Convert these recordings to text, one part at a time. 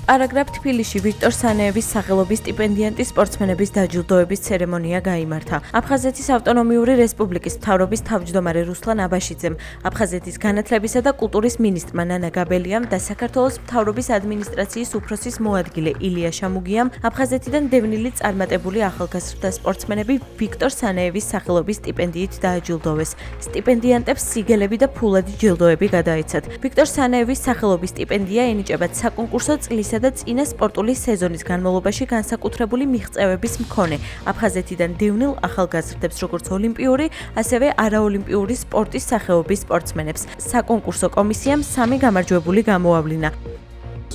პარაგრაფ თბილისში ვიქტორ სანეევის სახელობის სტიპენდიანტი სპორტსმენების დაჯილდოების ცერემონია გაიმართა. აფხაზეთის ავტონომიური რესპუბლიკის მთავრობის თავმჯდომარე რუსლან აბაშიძემ, აფხაზეთის განათლებისა და კულტურის მინისტრმა ნანა გაბელიამ და საქართველოს მთავრობის ადმინისტრაციის უფროსის მოადგილე ილია შამუგიამ აფხაზეთიდან დევნილი წარმატებული ახალგაზრდა სპორტსმენები ვიქტორ სანეევის სახელობის სტიპენდიით დააჯილდოვეს. სტიპენდიანტებს სიგელები და ფულადი ჯილდოები გადაეცათ. ვიქტორ სანეევის სახელობის სტიპენდია ენიჭებათ საკონკურსო წლისა და წინა სპორტული სეზონის განმავლობაში განსაკუთრებული მიღწევების მქონე აფხაზეთიდან დევნილ ახალგაზრდებს, როგორც ოლიმპიური, ასევე არაოლიმპიური სპორტის სახეობის სპორტსმენებს. საკონკურსო კომისიამ 3 გამარჯვებული გამოავლინა.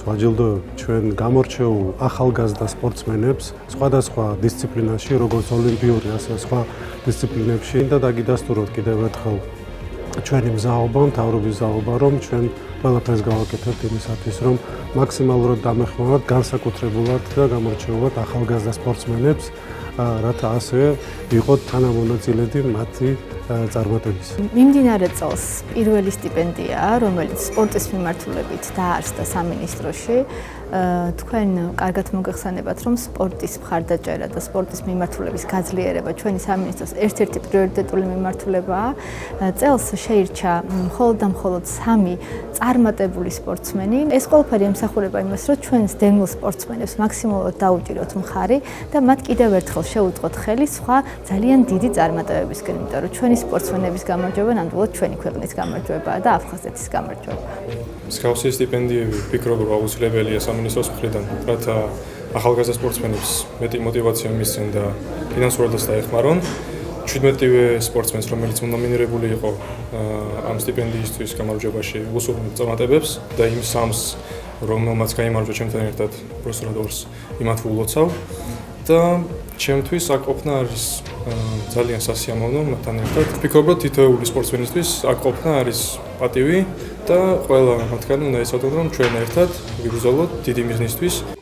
ვაჯილდოებთ ჩვენ გამორჩეულ ახალგაზრდა სპორტსმენებს სხვადასხვა დისციპლინაში, როგორც ოლიმპიური, ასევე სხვა დისციპლინებში და დაგიდასტუროთ კიდევ ერთხელ ჩვენი მზაობა, მთავრობის მზაობა, რომ ჩვენ ყველაფერს გავაკეთებთ იმისათვის, რომ მაქსიმალურად დამეხმაროთ განსაკუთრებულად და გამორჩეულად ახალგაზრდა სპორტსმენებს, რათა ასევე იყოთ თანამონაწილეები მათი წარმატების. მიმდინარე წელს პირველი სტიპენდიაა, რომელიც სპორტის მიმართულებით დაარსდა სამინისტროში. თქვენ კარგად მოგეხსენებათ, რომ სპორტის მხარდაჭერა და სპორტის მიმართულების გაძლიერება ჩვენი სამინისტროს ერთ-ერთი პრიორიტეტული მიმართულებაა. წელს შეირჩა მხოლოდ და მხოლოდ 3 წარმატებული სპორტსმენი. ეს ყველაფერი ემსახურება იმას, რომ ჩვენს დევნილ სპორტსმენებს მაქსიმალურად დაუჭიროთ მხარი და მათ კიდევ ერთხელ შეუწყოთ ხელი სხვა ძალიან დიდი წარმატებებისკენ, იმიტომ რომ ჩვენი სპორტსმენების გამარჯვება ნამდვილად ჩვენი ქვეყნის გამარჯვებაა და აფხაზეთის გამარჯვება. მსგავსი სტიპენდიები ვფიქრობ, რომ აუცილებელია სამინისტროს მხრიდან, რათა ახალგაზრდა სპორტსმენებს მეტი мотиваცია მისცენ და ფინანსურადაც დაეხმარონ. 17-ვე სპორტსმენს, რომელიც ნომინირებული იყო ამ სტიპენდიისთვის გამარჯვებაში, უსურვებთ წარმატებებს და იმ 3-ს, რომელმაც გაიმარჯვა ჩემთან ერთად პროფესორადორს, იმათ ულოცავ და ჩემთვის აქ ყოფნა არის ძალიან სასიამოვნო მათთან ერთად. ვფიქრობ, რომ თითოეული სპორტსმენისთვის აქ ყოფნა არის პატივი და ყველა მათგანი უნდა იცოდონ, რომ ჩვენ ერთად ვიბრძოლოთ დიდი მიზნისთვის.